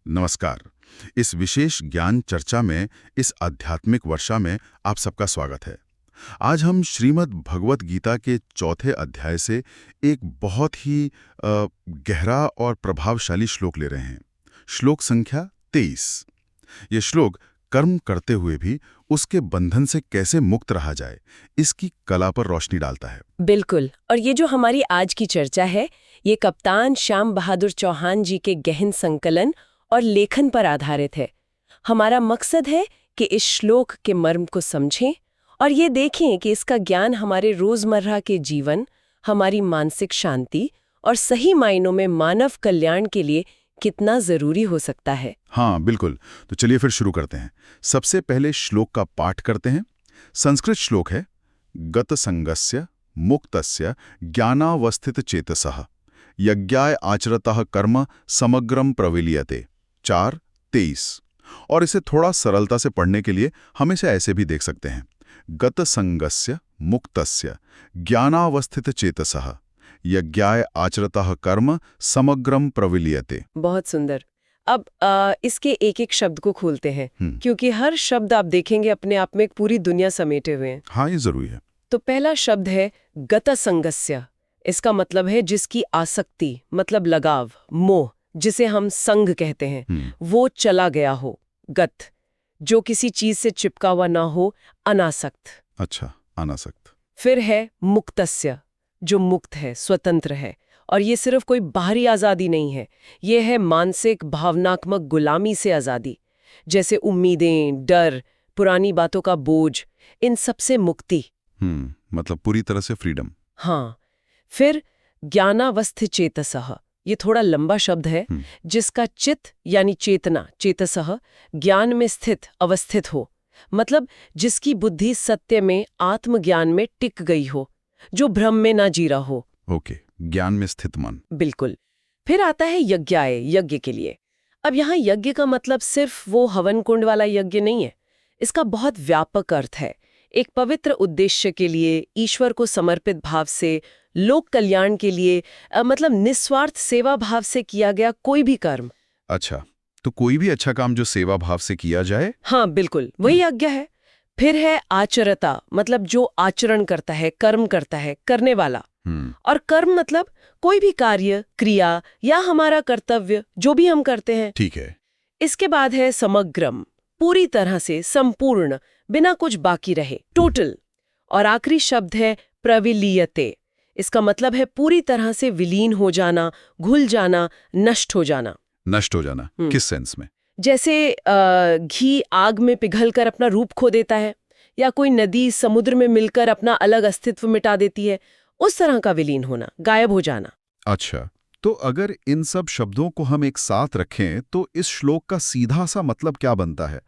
नमस्कार। इस विशेष ज्ञान चर्चा में इस आध्यात्मिक वर्षा में आप सबका स्वागत है। आज हम श्रीमद् भगवत गीता के चौथे अध्याय से एक बहुत ही गहरा और प्रभावशाली श्लोक ले रहे हैं। श्लोक संख्या 23। ये श्लोक कर्म करते हुए भी उसके बंधन से कैसे मुक्त रहा जाए, इसकी कला पर रोशनी डालता है। बिल्कुल। और ये जो हमारी आज की चर्चा है, ये कप्तान श्याम बहादुर चौहान जी के गहन संकलन और लेखन पर आधारित है। हमारा मकसद है कि इस श्लोक के मर्म को समझें और ये देखें कि इसका ज्ञान हमारे रोजमर्रा के जीवन, हमारी मानसिक शांति और सही मायनों में मानव कल्याण के लिए कितना जरूरी हो सकता है। हाँ बिल्कुल। तो चलिए फिर शुरू करते हैं। सबसे पहले श्लोक का पाठ करते हैं। संस्कृत श्लोक है, गत संगस्य मुक्तस्य ज्ञानावस्थित चेतसः यज्ञाय आचरतः कर्म समग्रम प्रविलीयते। 4:23। और इसे थोड़ा सरलता से पढ़ने के लिए हम इसे ऐसे भी देख सकते हैं, गत संगस्य मुक्तस्य ज्ञानावस्थित चेतसः यज्ञाय आचरतः कर्म समग्रम प्रविलीयते। बहुत सुंदर। अब इसके एक एक शब्द को खोलते हैं, क्योंकि हर शब्द आप देखेंगे अपने आप में एक पूरी दुनिया समेटे हुए हैं। हाँ, ये जरूरी है। तो पहला शब्द है गत संगस्य। इसका मतलब है जिसकी आसक्ति, मतलब लगाव, मोह, जिसे हम संग कहते हैं, वो चला गया हो। गत, जो किसी चीज से चिपका हुआ ना हो, अनासक्त। अच्छा, अनासक्त। फिर है मुक्तस्य, जो मुक्त है, स्वतंत्र है। और ये सिर्फ कोई बाहरी आज़ादी नहीं है, ये है मानसिक भावनात्मक गुलामी से आज़ादी, जैसे उम्मीदें, डर, पुरानी बातों का बोझ, इन सब से मुक्ति। मतलब पूरी तरह से फ्रीडम। हाँ। फिर ज्ञानावस्थित चेतसः, ये थोड़ा लंबा शब्द है, जिसका चित्त यानी चेतना, चेतसः, ज्ञान में स्थित, अवस्थित हो, मतलब जिसकी बुद्धि सत्य में, आत्मज्ञान में टिक गई हो, जो भ्रम में ना जी रहा हो। ओके, ज्ञान में स्थित मन। बिल्कुल। फिर आता है यज्ञाय, यज्ञ के लिए। अब यहाँ यज्ञ का मतलब सिर्फ वो हवन कुंड वाला यज्ञ नहीं है, इसका बहुत व्यापक अर्थ है। एक पवित्र उद्देश्य के लिए, ईश्वर को समर्पित भाव से, लोक कल्याण के लिए, मतलब निस्वार्थ सेवा भाव से किया गया कोई भी कर्म। अच्छा, तो कोई भी अच्छा काम जो सेवा भाव से किया जाए। हाँ बिल्कुल, वही यज्ञ है। फिर है आचरता, मतलब जो आचरण करता है, कर्म करता है, करने वाला। और कर्म मतलब कोई भी कार्य, क्रिया या हमारा कर्तव्य, जो भी हम करते हैं। ठीक है। इसके बाद है समग्रम, पूरी तरह से, संपूर्ण, बिना कुछ बाकी रहे, टोटल। और आखिरी शब्द है प्रविलीयते। इसका मतलब है पूरी तरह से विलीन हो जाना, घुल जाना, नष्ट हो जाना। नष्ट हो जाना किस सेंस में? जैसे घी आग में पिघलकर अपना रूप खो देता है, या कोई नदी समुद्र में मिलकर अपना अलग अस्तित्व मिटा देती है, उस तरह का विलीन होना, गायब हो जाना। अच्छा, तो अगर इन सब शब्दों को हम एक साथ रखें तो इस श्लोक का सीधा सा मतलब क्या बनता है?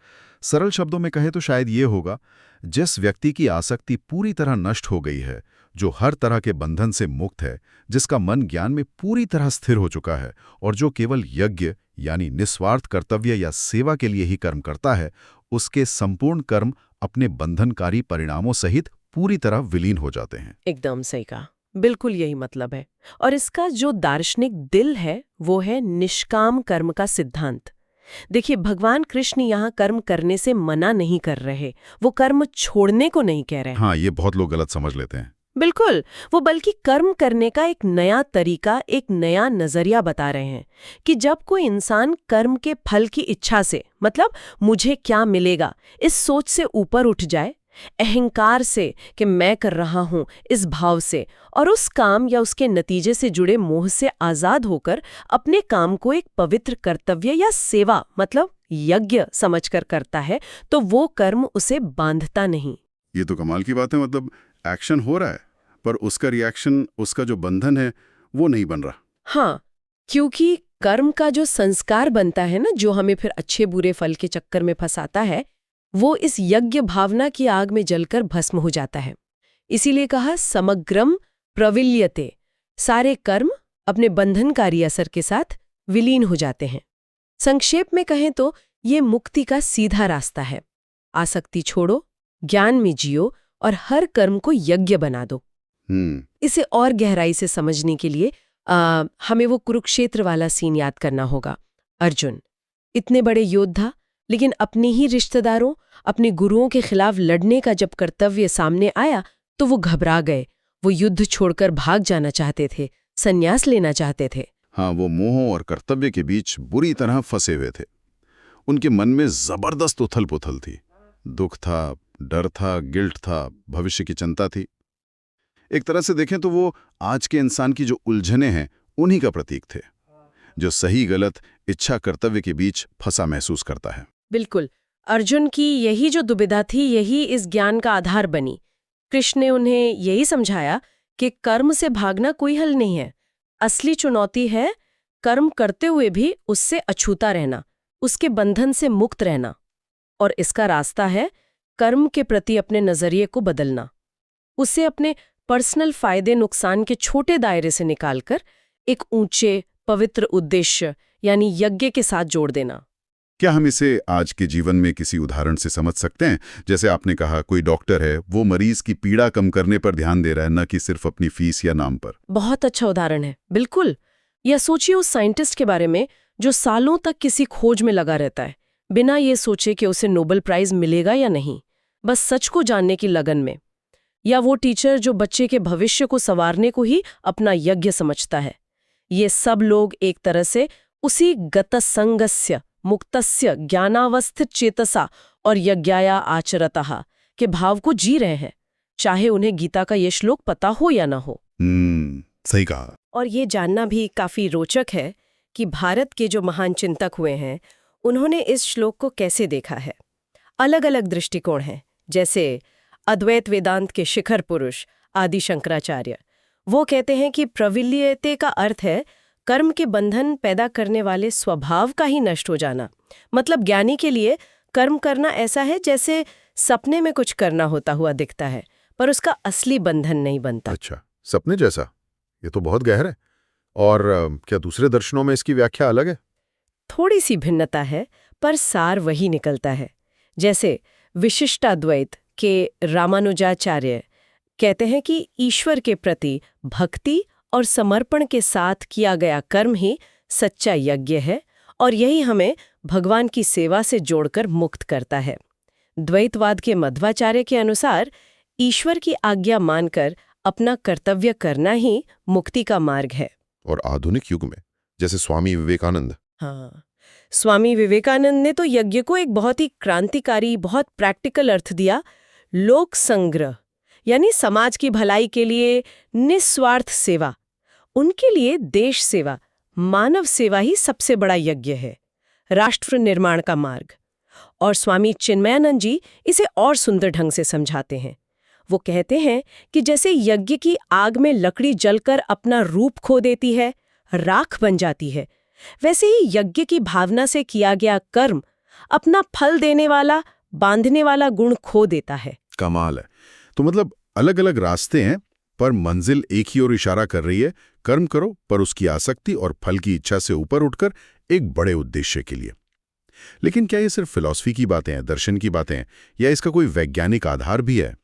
सरल शब्दों में कहें तो शायद ये होगा, जिस व्यक्ति की आसक्ति पूरी तरह नष्ट हो गई है, जो हर तरह के बंधन से मुक्त है, जिसका मन ज्ञान में पूरी तरह स्थिर हो चुका है और जो केवल यज्ञ यानी निस्वार्थ कर्तव्य या सेवा के लिए ही कर्म करता है, उसके संपूर्ण कर्म अपने बंधनकारी परिणामों सहित पूरी तरह विलीन हो जाते हैं। एकदम सही कहा, बिल्कुल यही मतलब है। और इसका जो दार्शनिक दिल है, वो है निष्काम कर्म का सिद्धांत। देखिए, भगवान कृष्ण यहाँ कर्म करने से मना नहीं कर रहे, वो कर्म छोड़ने को नहीं कह रहे। हाँ, ये बहुत लोग गलत समझ लेते हैं। बिल्कुल, वो बल्कि कर्म करने का एक नया तरीका, एक नया नजरिया बता रहे हैं कि जब कोई इंसान कर्म के फल की इच्छा से, मतलब मुझे क्या मिलेगा, इस सोच से ऊपर उठ जाए, अहंकार से कि मैं कर रहा हूं, इस भाव से, और उस काम या उसके नतीजे से जुड़े मोह से आजाद होकर अपने काम को एक पवित्र कर्तव्य या सेवा, मतलब यज्ञ समझकर करता है, तो वो कर्म उसे बांधता नहीं। ये तो कमाल की बात है। मतलब एक्शन हो रहा है पर उसका रिएक्शन, उसका जो बंधन है वो नहीं बन रहा। हाँ, क्योंकि कर्म का जो संस्कार बनता है ना, जो हमें फिर अच्छे बुरे फल के चक्कर में फंसाता है, वो इस यज्ञ भावना की आग में जलकर भस्म हो जाता है। इसीलिए कहा समग्रम प्रविल्यते, सारे कर्म अपने बंधनकारी असर के साथ विलीन हो जाते हैं। संक्षेप में कहें तो ये मुक्ति का सीधा रास्ता है। आसक्ति छोड़ो, ज्ञान में जियो और हर कर्म को यज्ञ बना दो। इसे और गहराई से समझने के लिए हमें वो कुरुक्षेत्र वाला सीन याद करना होगा। अर्जुन, इतने बड़े योद्धा, लेकिन अपने ही रिश्तेदारों, अपने गुरुओं के खिलाफ लड़ने का जब कर्तव्य सामने आया तो वो घबरा गए। वो युद्ध छोड़कर भाग जाना चाहते थे, संन्यास लेना चाहते थे। हाँ, वो मोह और कर्तव्य के बीच बुरी तरह फंसे हुए थे। उनके मन में जबरदस्त उथल-पुथल थी। दुख था, डर था, गिल्ट था, भविष्य की चिंता थी। एक तरह से देखें तो वो आज के इंसान की जो उलझने हैं, उन्हीं का प्रतीक थे, जो सही गलत, इच्छा कर्तव्य के बीच फंसा महसूस करता है। बिल्कुल, अर्जुन की यही जो दुविधा थी, यही इस ज्ञान का आधार बनी। कृष्ण ने उन्हें यही समझाया कि कर्म से भागना कोई हल नहीं है। असली चुनौती है कर्म करते हुए भी उससे अछूता रहना, उसके बंधन से मुक्त रहना। और इसका रास्ता है कर्म के प्रति अपने नजरिए को बदलना, उसे अपने पर्सनल फायदे नुकसान के छोटे दायरे से निकालकर एक ऊंचे पवित्र उद्देश्य यानी यज्ञ के साथ जोड़ देना। क्या हम इसे आज के जीवन में किसी उदाहरण से समझ सकते हैं? जैसे आपने कहा, कोई डॉक्टर है, वो मरीज की पीड़ा कम करने पर ध्यान दे रहा है, न कि सिर्फ अपनी फीस या नाम पर। बहुत अच्छा उदाहरण है, बिल्कुल। या सोचिए उस साइंटिस्ट के बारे में जो सालों तक किसी खोज में लगा रहता है, बिना ये सोचे कि उसे नोबेल प्राइज मिलेगा या नहीं, बस सच को जानने की लगन में। या वो टीचर जो बच्चे के भविष्य को संवारने को ही अपना यज्ञ समझता है। ये सब लोग एक तरह से उसी गतसंगस्य मुक्तस्य ज्ञानावस्थित चेतसा और यज्ञाया आचरतः के भाव को जी रहे हैं, चाहे उन्हें गीता का ये श्लोक पता हो या ना हो। सही कहा। और ये जानना भी काफी रोचक है कि भारत के जो महान चिंतक हुए हैं, उन्होंने इस श्लोक को कैसे देखा है। अलग अलग दृष्टिकोण हैं। जैसे अद्वैत वेदांत के शिखर पुरुष आदि शंकराचार्य, वो कहते हैं कि प्रविल्यते का अर्थ है कर्म के बंधन पैदा करने वाले स्वभाव का ही नष्ट हो जाना। मतलब ज्ञानी के लिए कर्म करना ऐसा है जैसे सपने में कुछ करना होता हुआ दिखता है, पर उसका असली बंधन नहीं बनता। अच्छा, सपने जैसा? ये तो बहुत गहरा है। और क्या दूसरे दर्शनों में इसकी व्याख्या अलग है? थोड़ी सी भिन्नता है, पर सार वही निकलता है। जैसे विशिष्टाद्वैत के रामानुजाचार्य कहते हैं कि ईश्वर के प्रति भक्ति और समर्पण के साथ किया गया कर्म ही सच्चा यज्ञ है, और यही हमें भगवान की सेवा से जोड़कर मुक्त करता है। द्वैतवाद के मध्वाचार्य के अनुसार ईश्वर की आज्ञा मानकर अपना कर्तव्य करना ही मुक्ति का मार्ग है। और आधुनिक युग में जैसे स्वामी विवेकानंद। हाँ, स्वामी विवेकानंद ने तो यज्ञ को एक बहुत ही क्रांतिकारी, बहुत प्रैक्टिकल अर्थ दिया। लोक संग्रह यानी समाज की भलाई के लिए निस्वार्थ सेवा। उनके लिए देश सेवा, मानव सेवा ही सबसे बड़ा यज्ञ है, राष्ट्र निर्माण का मार्ग। और स्वामी चिन्मयानंद जी इसे और सुंदर ढंग से समझाते हैं। वो कहते हैं कि जैसे यज्ञ की आग में लकड़ी जलकर अपना रूप खो देती है, राख बन जाती है, वैसे ही यज्ञ की भावना से किया गया कर्म अपना फल देने वाला, बांधने वाला गुण खो देता है। कमाल है। तो मतलब अलग अलग रास्ते हैं, पर मंजिल एक ही ओर इशारा कर रही है, कर्म करो पर उसकी आसक्ति और फल की इच्छा से ऊपर उठकर एक बड़े उद्देश्य के लिए। लेकिन क्या ये सिर्फ फिलॉसफी की बातें हैं, दर्शन की बातें हैं, या इसका कोई वैज्ञानिक आधार भी है?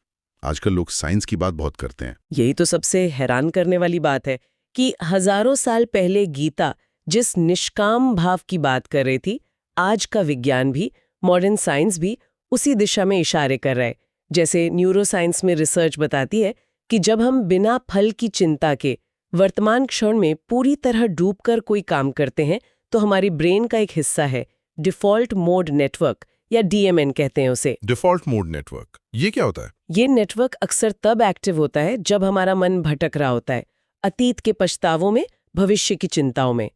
आजकल लोग साइंस की बात बहुत करते हैं। यही तो सबसे हैरान करने वाली बात है कि हजारों साल पहले गीता जिस निष्काम भाव की बात कर रही थी, आज का विज्ञान भी, मॉडर्न साइंस भी उसी दिशा में इशारे कर रहा है। जैसे न्यूरोसाइंस में रिसर्च बताती है कि जब हम बिना फल की चिंता के वर्तमान क्षण में पूरी तरह डूबकर कोई काम करते हैं, तो हमारी ब्रेन का एक हिस्सा है डिफॉल्ट मोड नेटवर्क, या डीएमएन कहते हैं उसे। डिफॉल्ट मोड नेटवर्क, ये क्या होता है? ये नेटवर्क अक्सर तब एक्टिव होता है जब हमारा मन भटक रहा होता है, अतीत के पछतावों में, भविष्य की चिंताओं में,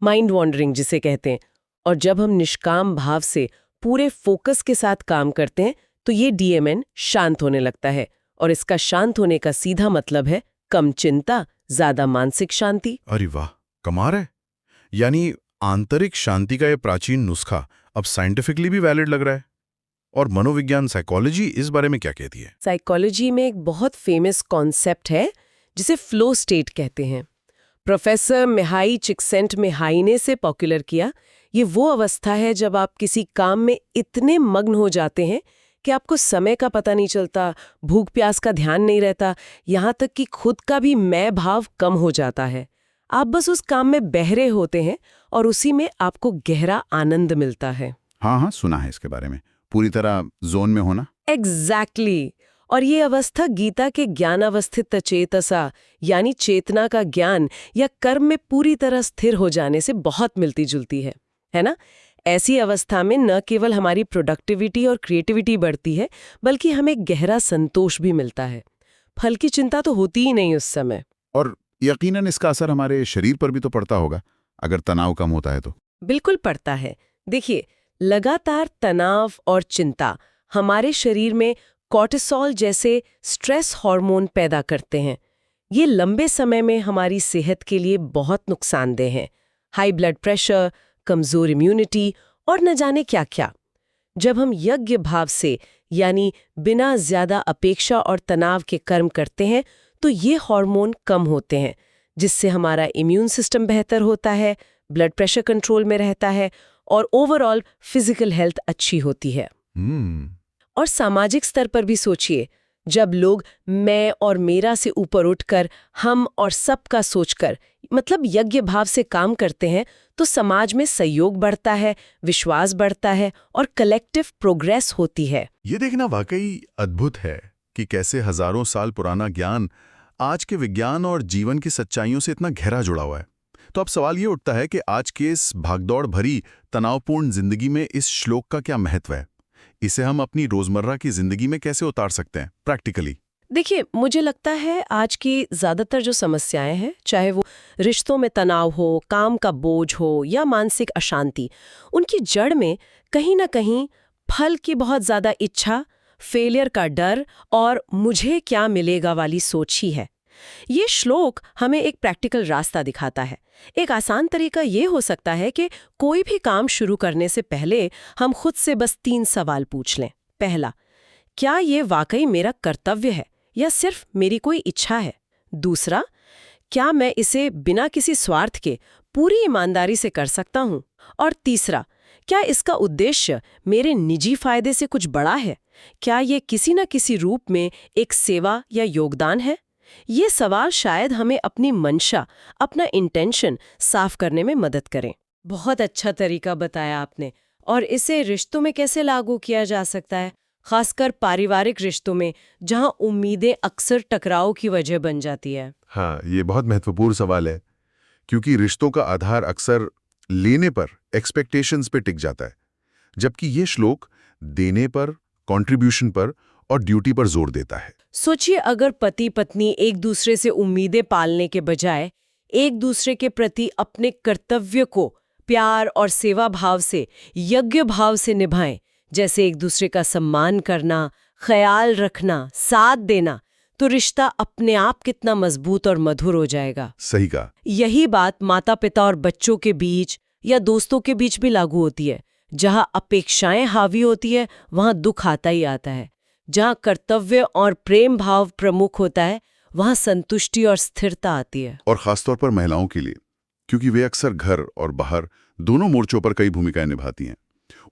माइंड वॉन्डरिंग जिसे कहते हैं। और जब हम निष्काम भाव से पूरे फोकस के साथ काम करते हैं, तो ये डीएमएन शांत होने लगता है। और इसका शांत होने का सीधा मतलब है कम चिंता, ज्यादा मानसिक शांति। अरे वाह, कमाल है। यानी आंतरिक शांति का ये प्राचीन नुस्खा अब साइंटिफिकली भी वैलिड लग रहा है। और मनोविज्ञान, साइकोलॉजी इस बारे में क्या कहती है? साइकोलॉजी में एक बहुत फेमस कॉन्सेप्ट है जिसे फ्लो स्टेट कहते हैं। प्रोफेसर मिहाई चिक्सेंटमिहाई ने इसे पॉपुलर किया। ये वो अवस्था है जब आप किसी काम में इतने मग्न हो जाते हैं कि आपको समय का पता नहीं चलता, भूख प्यास का ध्यान नहीं रहता, यहाँ तक कि खुद का भी मैं भाव कम हो जाता है। आप बस उस काम में बहरे होते हैं और उसी में आपको गहरा आनंद मिलता है। हाँ हाँ, सुना है इसके बारे में। पूरी तरह जोन में होना। एग्जैक्टली। और ये अवस्था गीता के ज्ञानावस्थित चेतसा यानी चेतना का ज्ञान या कर्म में पूरी तरह स्थिर हो जाने से बहुत मिलती जुलती है ना? ऐसी अवस्था में न केवल हमारी प्रोडक्टिविटी और क्रिएटिविटी बढ़ती है, बल्कि हमें गहरा संतोष भी मिलता है। फल की चिंता तो होती ही नहीं उस समय। और यकीनन इसका असर हमारे शरीर पर भी तो पड़ता होगा, अगर तनाव कम होता है तो। बिल्कुल पड़ता है। देखिए, लगातार तनाव और चिंता हमारे शरीर में कॉर्टिसोल जैसे स्ट्रेस हार्मोन पैदा करते हैं। ये लंबे समय में हमारी सेहत के लिए बहुत नुकसानदेह हैं। हाई ब्लड प्रेशर, कमजोर इम्यूनिटी और न जाने क्या क्या। जब हम यज्ञ भाव से यानी बिना ज्यादा अपेक्षा और तनाव के कर्म करते हैं तो ये हार्मोन कम होते हैं, जिससे हमारा इम्यून सिस्टम बेहतर होता है, ब्लड प्रेशर कंट्रोल में रहता है और ओवरऑल फिजिकल हेल्थ अच्छी होती है। और सामाजिक स्तर पर भी सोचिए, जब लोग मैं और मेरा से ऊपर उठकर हम और सबका सोचकर मतलब यज्ञ भाव से काम करते हैं तो समाज में सहयोग बढ़ता है, विश्वास बढ़ता है और कलेक्टिव प्रोग्रेस होती है। ये देखना वाकई अद्भुत है कि कैसे हजारों साल पुराना ज्ञान आज के विज्ञान और जीवन की सच्चाइयों से इतना गहरा जुड़ा हुआ है। तो अब सवाल ये उठता है कि आज के इस भागदौड़ भरी तनावपूर्ण जिंदगी में इस श्लोक का क्या महत्व है? इसे हम अपनी रोजमर्रा की जिंदगी में कैसे उतार सकते हैं प्रैक्टिकली? देखिए, मुझे लगता है आज की ज़्यादातर जो समस्याएं हैं, चाहे वो रिश्तों में तनाव हो, काम का बोझ हो या मानसिक अशांति, उनकी जड़ में कहीं ना कहीं फल की बहुत ज़्यादा इच्छा, फेलियर का डर और मुझे क्या मिलेगा वाली सोच ही है। ये श्लोक हमें एक प्रैक्टिकल रास्ता दिखाता है। एक आसान तरीका ये हो सकता है कि कोई भी काम शुरू करने से पहले हम खुद से बस 3 सवाल पूछ लें। पहला, क्या ये वाकई मेरा कर्तव्य है या सिर्फ मेरी कोई इच्छा है? दूसरा, क्या मैं इसे बिना किसी स्वार्थ के पूरी ईमानदारी से कर सकता हूँ? और तीसरा, क्या इसका उद्देश्य मेरे निजी फायदे से कुछ बड़ा है? क्या ये किसी न किसी रूप में एक सेवा या योगदान है? ये सवाल शायद हमें अपनी मंशा, अपना इंटेंशन साफ करने में मदद करें। बहुत अच्छा तरीका बताया आपने। और इसे रिश्तों में कैसे लागू किया जा सकता है, खासकर पारिवारिक रिश्तों में जहां उम्मीदें अक्सर टकराव की वजह बन जाती है? हाँ, ये बहुत महत्वपूर्ण सवाल है, क्योंकि रिश्तों का आधार अक्सर लेने पर, एक्सपेक्टेशंस पे टिक जाता है, जबकि ये श्लोक देने पर, कंट्रीब्यूशन पर और ड्यूटी पर जोर देता है। सोचिए, अगर पति पत्नी एक दूसरे से उम्मीदें पालने के बजाय एक दूसरे के प्रति अपने कर्तव्य को प्यार और सेवा भाव से, यज्ञ भाव से निभाएं, जैसे एक दूसरे का सम्मान करना, ख्याल रखना, साथ देना, तो रिश्ता अपने आप कितना मजबूत और मधुर हो जाएगा। सही कहा। यही बात माता पिता और बच्चों के बीच या दोस्तों के बीच भी लागू होती है। जहां अपेक्षाएं हावी होती है, वहां दुख आता ही आता है। जहां कर्तव्य और प्रेम भाव प्रमुख होता है, वहां संतुष्टि और स्थिरता आती है। और खासतौर पर महिलाओं के लिए, क्योंकि वे अक्सर घर और बाहर दोनों मोर्चों पर कई भूमिकाएं निभाती हैं।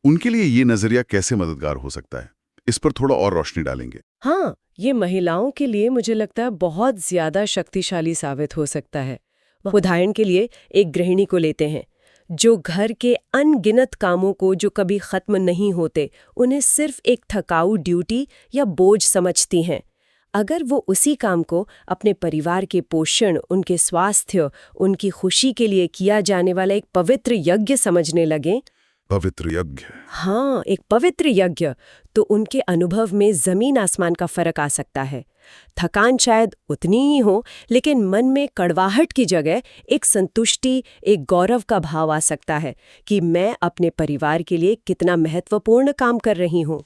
उनके लिए ये नजरिया कैसे मददगार हो सकता है, इस पर थोड़ा और रोशनी डालेंगे। हाँ, ये महिलाओं के लिए मुझे लगता है बहुत ज्यादा शक्तिशाली साबित हो सकता है। उदाहरण के लिए एक गृहिणी को लेते हैं, जो घर के अनगिनत कामों को जो कभी खत्म नहीं होते, उन्हें सिर्फ एक थकाऊ ड्यूटी या बोझ समझती हैं। अगर वो उसी काम को अपने परिवार के पोषण, उनके स्वास्थ्य, उनकी खुशी के लिए किया जाने वाला एक पवित्र यज्ञ समझने लगें, पवित्र यज्ञ। हाँ, एक पवित्र यज्ञ, तो उनके अनुभव में जमीन आसमान का फर्क आ सकता है। थकान शायद उतनी ही हो, लेकिन मन में कड़वाहट की जगह एक संतुष्टि, एक गौरव का भाव आ सकता है कि मैं अपने परिवार के लिए कितना महत्वपूर्ण काम कर रही हूँ।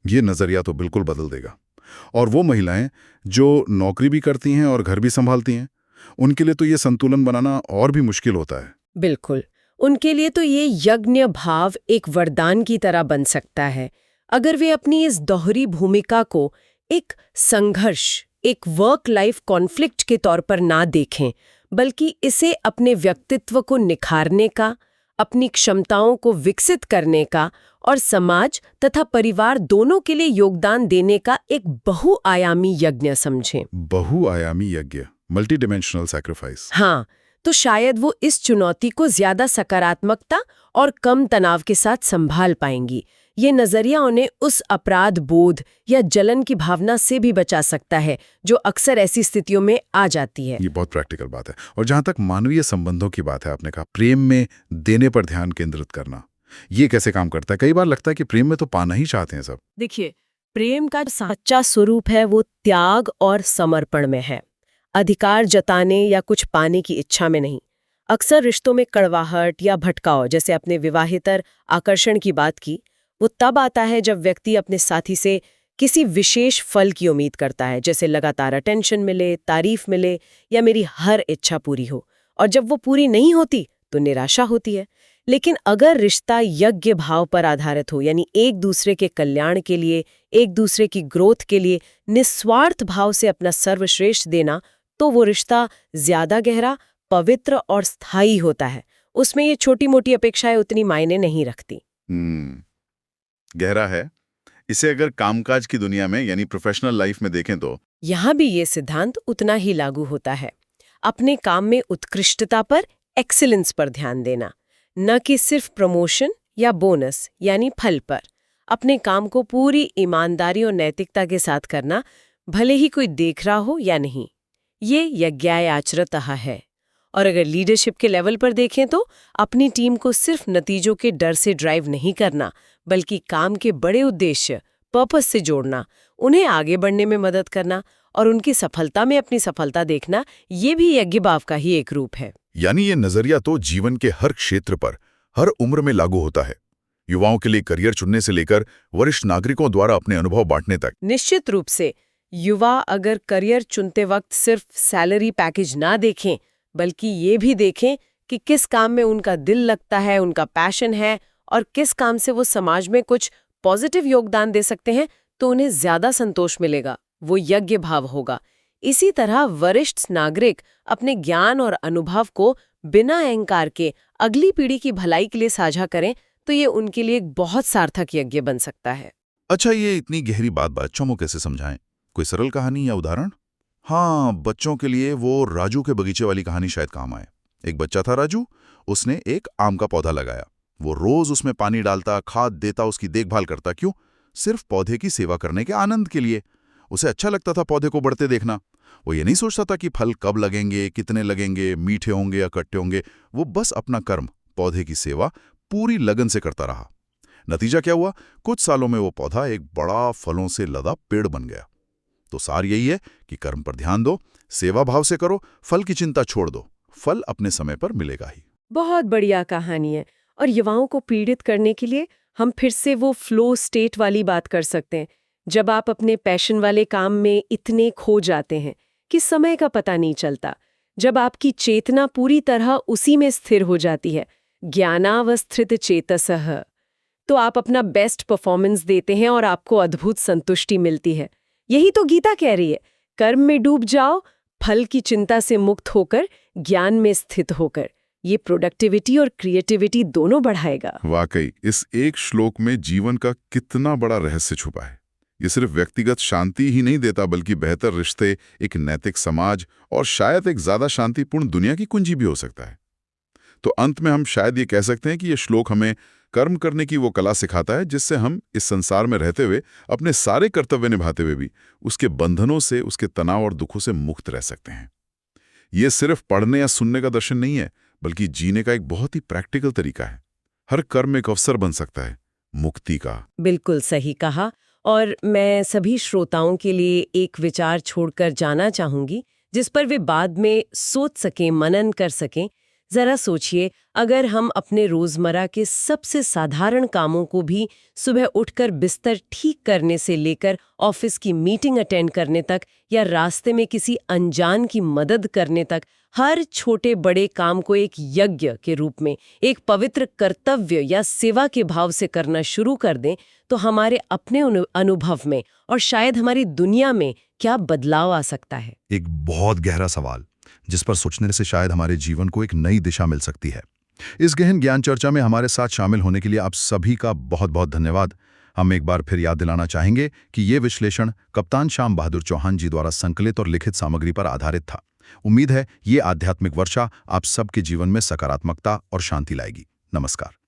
ये नजरिया तो बिल्कुल बदल देगा। और वो महिलाएं जो नौकरी भी करती हैं और घर भी संभालती हैं, उनके लिए तो ये संतुलन बनाना और भी मुश्किल होता है। बिल्कुल, उनके लिए तो ये यज्ञ भाव एक वरदान की तरह बन सकता है, अगर वे अपनी इस दोहरी भूमिका को एक संघर्ष, एक वर्क लाइफ कॉन्फ्लिक्ट के तौर पर ना देखें, बल्कि इसे अपने व्यक्तित्व को निखारने का, अपनी क्षमताओं को विकसित करने का और समाज तथा परिवार दोनों के लिए योगदान देने का एक बहुआयामी यज्ञ समझें। बहुआयामी यज्ञ, मल्टी डिमेंशनल सैक्रिफाइस। हाँ, तो शायद वो इस चुनौती को ज्यादा सकारात्मकता और कम तनाव के साथ संभाल पाएंगी। ये नजरिया उन्हें उस अपराध बोध या जलन की भावना से भी बचा सकता है जो अक्सर ऐसी स्थितियों में आ जाती है। ये बहुत प्रैक्टिकल बात है। और जहां तक मानवीय संबंधों की बात है, आपने कहा प्रेम में देने पर ध्यान केंद्रित करना, ये कैसे काम करता है? कई बार लगता है कि प्रेम में तो पाना ही चाहते हैं सब। देखिए, प्रेम का सच्चा स्वरूप है वो त्याग और समर्पण में है, अधिकार जताने या कुछ पाने की इच्छा में नहीं। अक्सर रिश्तों में कड़वाहट या भटकाव, जैसे अपने विवाहेतर आकर्षण की बात की, वो तब आता है जब व्यक्ति अपने साथी से किसी विशेष फल की उम्मीद करता है, जैसे लगातार अटेंशन मिले, तारीफ मिले या मेरी हर इच्छा पूरी हो। और जब वो पूरी नहीं होती तो निराशा होती है। लेकिन अगर रिश्ता यज्ञ भाव पर आधारित हो, यानी एक दूसरे के कल्याण के लिए, एक दूसरे की ग्रोथ के लिए निस्वार्थ भाव से अपना सर्वश्रेष्ठ देना, तो वो रिश्ता ज्यादा गहरा, पवित्र और स्थायी होता है। उसमें ये छोटी मोटी अपेक्षाएं उतनी मायने नहीं रखती। गहरा है। इसे अगर कामकाज की दुनिया में यानी प्रोफेशनल लाइफ में देखें तो यहाँ भी ये सिद्धांत उतना ही लागू होता है। अपने काम में उत्कृष्टता पर, एक्सीलेंस पर ध्यान देना, न कि सिर्फ प्रमोशन या बोनस यानी फल पर। अपने काम को पूरी ईमानदारी और नैतिकता के साथ करना, भले ही कोई देख रहा हो या नहीं। ये यज्ञाय आचरतः है। और अगर लीडरशिप के लेवल पर देखें तो अपनी टीम को सिर्फ नतीजों के डर से ड्राइव नहीं करना, बल्कि काम के बड़े उद्देश्य, पर्पस से जोड़ना, उन्हें आगे बढ़ने में मदद करना और उनकी सफलता में अपनी सफलता देखना, ये भी यज्ञ भाव का ही एक रूप है। यानी ये नजरिया तो जीवन के हर क्षेत्र पर, हर उम्र में लागू होता है, युवाओं के लिए करियर चुनने से लेकर वरिष्ठ नागरिकों द्वारा अपने अनुभव बांटने तक। निश्चित रूप से युवा अगर करियर चुनते वक्त सिर्फ सैलरी पैकेज ना देखें, बल्कि ये भी देखें कि किस काम में उनका दिल लगता है, उनका पैशन है और किस काम से वो समाज में कुछ पॉजिटिव योगदान दे सकते हैं, तो उन्हें ज्यादा संतोष मिलेगा। वो यज्ञ भाव होगा। इसी तरह वरिष्ठ नागरिक अपने ज्ञान और अनुभव को बिना अहंकार के अगली पीढ़ी की भलाई के लिए साझा करें, तो ये उनके लिए एक बहुत सार्थक यज्ञ बन सकता है। अच्छा, ये इतनी गहरी बात बच्चों को कैसे समझाएं? कोई सरल कहानी या उदाहरण? हाँ, बच्चों के लिए वो राजू के बगीचे वाली कहानी शायद काम आए। एक बच्चा था राजू, उसने एक आम का पौधा लगाया। वो रोज उसमें पानी डालता, खाद देता, उसकी देखभाल करता। क्यों? सिर्फ पौधे की सेवा करने के आनंद के लिए। उसे अच्छा लगता था पौधे को बढ़ते देखना। वो ये नहीं सोचता था कि फल कब लगेंगे, कितने लगेंगे, मीठे होंगे या खट्टे होंगे। वो बस अपना कर्म, पौधे की सेवा पूरी लगन से करता रहा। नतीजा क्या हुआ? कुछ सालों में वो पौधा एक बड़ा फलों से लदा पेड़ बन गया। तो सार यही है कि कर्म पर ध्यान दो, सेवा भाव से करो, फल की चिंता छोड़ दो, फल अपने समय पर मिलेगा ही। बहुत बढ़िया कहानी है। और युवाओं को पीड़ित करने के लिए हम फिर से वो फ्लो स्टेट वाली बात कर सकते हैं, जब आप अपने पैशन वाले काम में इतने खो जाते हैं कि समय का पता नहीं चलता, जब आपकी चेतना पूरी तरह उसी में स्थिर हो जाती है, ज्ञानावस्थित चेतसः, तो आप अपना बेस्ट परफॉर्मेंस देते हैं और आपको अद्भुत संतुष्टि मिलती है। यही तो गीता कह रही है, कर्म में डूब जाओ, फल की चिंता से मुक्त होकर, ज्ञान में स्थित होकर। ये प्रोडक्टिविटी और क्रिएटिविटी दोनों बढ़ाएगा। वाकई इस एक श्लोक में जीवन का कितना बड़ा रहस्य छुपा है। ये सिर्फ व्यक्तिगत शांति ही नहीं देता, बल्कि बेहतर रिश्ते, एक नैतिक समाज और शायद एक ज्यादा शांतिपूर्ण दुनिया की कुंजी भी हो सकता है। तो अंत में हम शायद ये कह सकते हैं कि ये श्लोक हमें कर्म करने की वो कला सिखाता है, जिससे हम इस संसार में रहते हुए, अपने सारे कर्तव्य निभाते हुए भी उसके बंधनों से, उसके तनाव और दुखों से मुक्त रह सकते हैं। ये सिर्फ पढ़ने या सुनने का दर्शन नहीं है, बल्कि जीने का एक बहुत ही प्रैक्टिकल तरीका है। हर कर्म एक अवसर बन सकता है मुक्ति का। बिल्कुल सही कहा। और मैं सभी श्रोताओं के लिए एक विचार छोड़कर जाना चाहूंगी, जिस पर वे बाद में सोच सकें, मनन कर सकें। जरा सोचिए, अगर हम अपने रोजमर्रा के सबसे साधारण कामों को भी सुबह उठकर बिस्तर ठीक करने से लेकर ऑफिस की मीटिंग अटेंड करने तक या रास्ते में किसी अनजान की मदद करने तक, हर छोटे बड़े काम को एक यज्ञ के रूप में, एक पवित्र कर्तव्य या सेवा के भाव से करना शुरू कर दें, तो हमारे अपने अनुभव में और शायद हमारी दुनिया में क्या बदलाव आ सकता है। एक बहुत गहरा सवाल, जिस पर सोचने से शायद हमारे जीवन को एक नई दिशा मिल सकती है। इस गहन ज्ञान चर्चा में हमारे साथ शामिल होने के लिए आप सभी का बहुत बहुत धन्यवाद। हम एक बार फिर याद दिलाना चाहेंगे कि ये विश्लेषण कप्तान श्याम बहादुर चौहान जी द्वारा संकलित और लिखित सामग्री पर आधारित था। उम्मीद है ये आध्यात्मिक वर्षा आप सबके जीवन में सकारात्मकता और शांति लाएगी। नमस्कार।